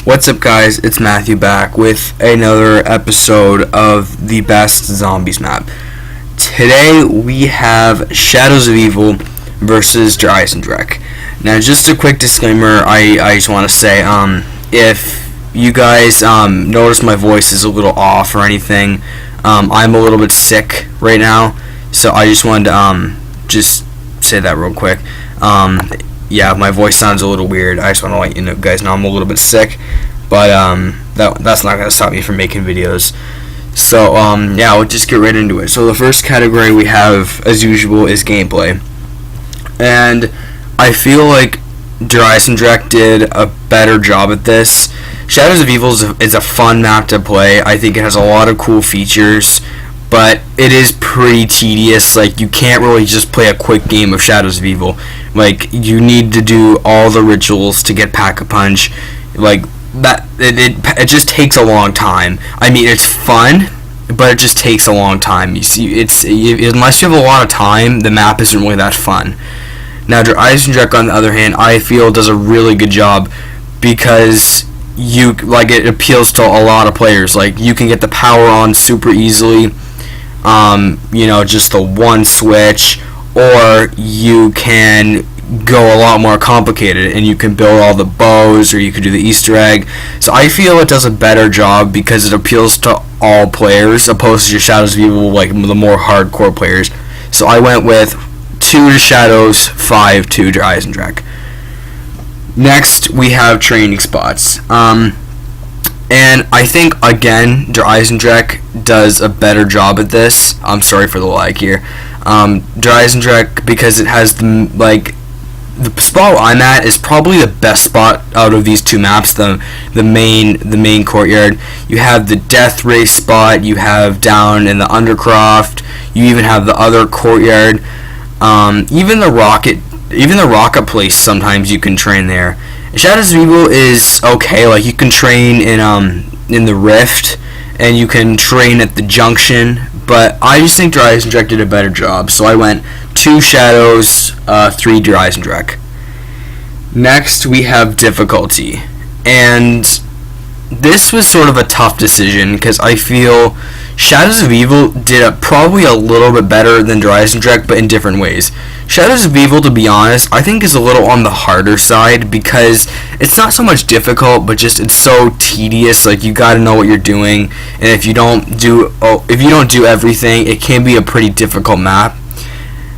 What's up, guys? It's Matthew back with another episode of the best zombies map. Today we have Shadows of Evil versus Eisendrache. Now, just a quick disclaimer, I just want to say, if you guys notice my voice is a little off or anything, I'm a little bit sick right now, so I just wanted to just say that real quick. Yeah, my voice sounds a little weird. I just want to let you guys know I'm a little bit sick, but that's not going to stop me from making videos. So, yeah, we'll just get right into it. So the first category we have, as usual, is gameplay. And I feel like Eisendrache did a better job at this. Shadows of Evil is a fun map to play. I think it has a lot of cool features, but it is pretty tedious. Like, you can't really just play a quick game of Shadows of Evil. Like, you need to do all the rituals to get Pack-a-Punch. Like, that it just takes a long time. I mean, it's fun, but it just takes a long time. You see, unless you have a lot of time, the map isn't really that fun. Now, Eisendrache, on the other hand, I feel does a really good job because it appeals to a lot of players. Like, you can get the power on super easily. Just the one switch, or you can go a lot more complicated and you can build all the bows, or you can do the Easter egg. So I feel it does a better job because it appeals to all players opposed to your Shadows of Evil, like the more hardcore players. So I went with 2 to Shadows, 5 to Eisendrache. Next we have training spots. And I think, again, Eisendrache does a better job at this. I'm sorry for the lag here. Eisendrache, because it has the spot I'm at is probably the best spot out of these two maps. The main courtyard. You have the Death Race spot. You have down in the Undercroft. You even have the other courtyard. Even the rocket place. Sometimes you can train there. Shadows of Evil is okay. Like, you can train in the Rift, and you can train at the Junction, but I just think Eisendrache did a better job. So I went 2 Shadows, 3 Eisendrache. Next we have difficulty, and this was sort of a tough decision because I feel Shadows of Evil did probably a little bit better than Eisendrache, but in different ways. Shadows of Evil, to be honest, I think is a little on the harder side because it's not so much difficult, but just it's so tedious. Like, you got to know what you're doing, and if you don't do everything, it can be a pretty difficult map.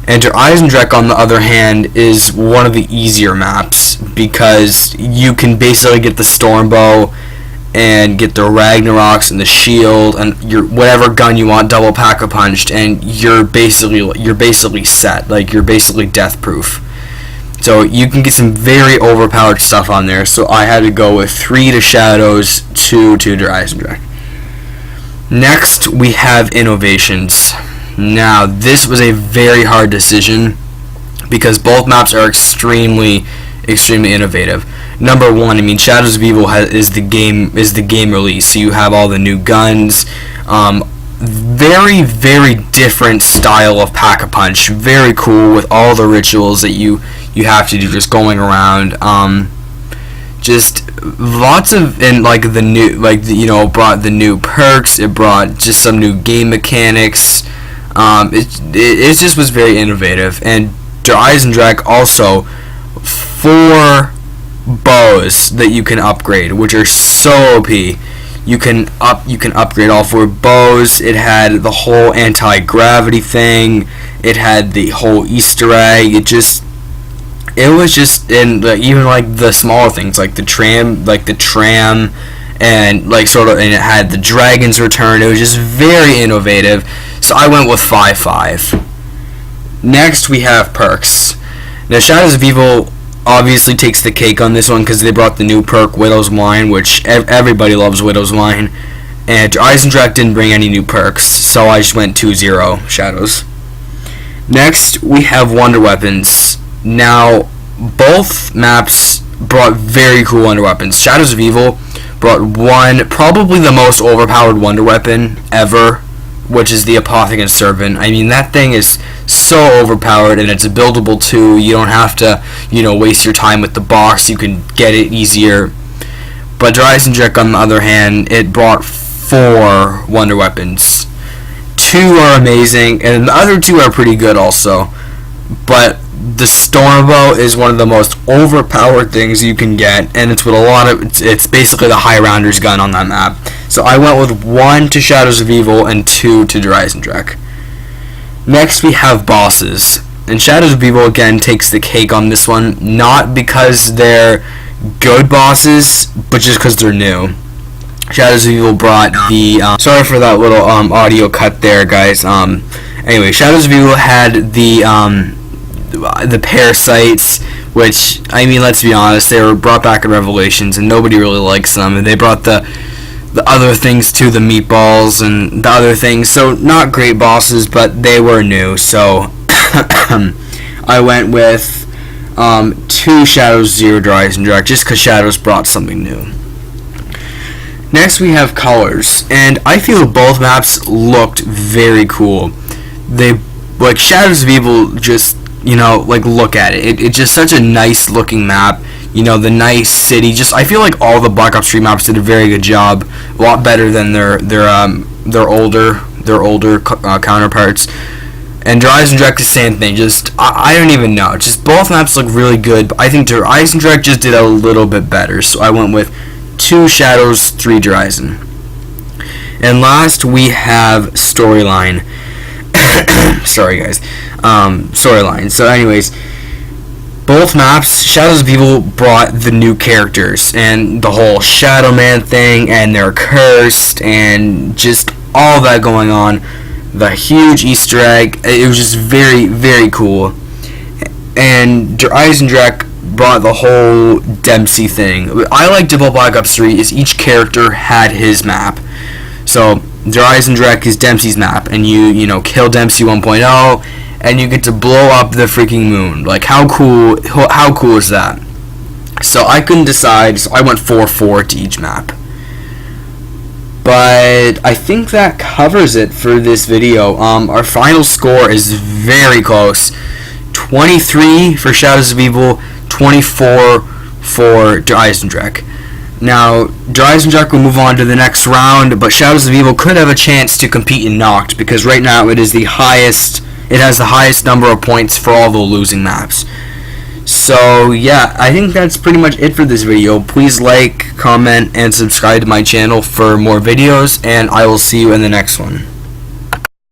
And Eisendrache, on the other hand, is one of the easier maps because you can basically get the Stormbow and get the Ragnaroks and the shield and your whatever gun you want double Pack-a-Punched, and you're basically set. Like, you're basically death proof. So you can get some very overpowered stuff on there. So I had to go with 3 to Shadows, 2 to Eisendrache. Next we have innovations. Now, this was a very hard decision because both maps are extremely innovative. Number one, I mean, Shadows of Evil is the game release, so you have all the new guns, very, very different style of Pack-a-Punch, very cool with all the rituals that you have to do just going around, just lots of, and like the new, it brought the new perks, it brought just some new game mechanics, it just was very innovative. And Eisendrache also 4 bows that you can upgrade, which are so OP. You can upgrade all 4 bows. It had the whole anti-gravity thing. It had the whole Easter egg. It was just, and even like the smaller things like the tram, and and it had the dragon's return. It was just very innovative. So I went with 5-5. Next we have perks. Now, Shadows of Evil obviously takes the cake on this one because they brought the new perk Widow's Wine, which everybody loves Widow's Wine, and Eisendrache didn't bring any new perks, so I just went 2-0 Shadows. Next we have wonder weapons. Now, both maps brought very cool wonder weapons. Shadows of Evil brought probably the most overpowered wonder weapon ever, which is the Apothecant Servant. I mean, that thing is so overpowered, and it's buildable too. You don't have to, waste your time with the box. You can get it easier. But Eisendrache, on the other hand, it brought 4 wonder weapons. 2 are amazing, and the other 2 are pretty good also. But the Stormbow is one of the most overpowered things you can get, and it's with a lot of it's basically the high rounder's gun on that map. So I went with 1 to Shadows of Evil and 2 to Eisendrache. Next we have bosses, and Shadows of Evil again takes the cake on this one, not because they're good bosses, but just because they're new. Shadows of Evil brought the sorry for that little audio cut there, guys. Anyway, Shadows of Evil had the parasites, which, I mean, let's be honest, they were brought back in Revelations, and nobody really likes them. And they brought the other things too, the meatballs and the other things. So not great bosses, but they were new. So I went with 2 Shadows 0 to Eisendrache, just because Shadows brought something new. Next we have colors, and I feel both maps looked very cool. They, like, Shadows of Evil, just, you know, like, look at it. It's just such a nice looking map. You know, the nice city. Just, I feel like all the Black Ops 3 maps did a very good job. A lot better than their older counterparts. And Eisendrache, the same thing. Just, I don't even know. Just both maps look really good. But I think Eisendrache just did a little bit better. So I went with 2 Shadows, 3 Eisen. And last we have storyline. Sorry, guys. Storyline. So, anyways, both maps, Shadows of Evil brought the new characters and the whole Shadow Man thing, and they're cursed, and just all that going on. The huge Easter egg. It was just very, very cool. And Eisendrache brought the whole Dempsey thing. I liked about Black Ops 3 is each character had his map. So Eisendrache is Dempsey's map, and you know, kill Dempsey 1.0, and you get to blow up the freaking moon. Like, how cool is that? So I couldn't decide, so I went 4-4 to each map. But I think that covers it for this video. Our final score is very close. 23 for Shadows of Evil, 24 for Eisendrache. Now, Eisendrache will move on to the next round, but Shadows of Evil could have a chance to compete in Knocked, because right now it has the highest number of points for all the losing maps. So yeah, I think that's pretty much it for this video. Please like, comment, and subscribe to my channel for more videos, and I will see you in the next one.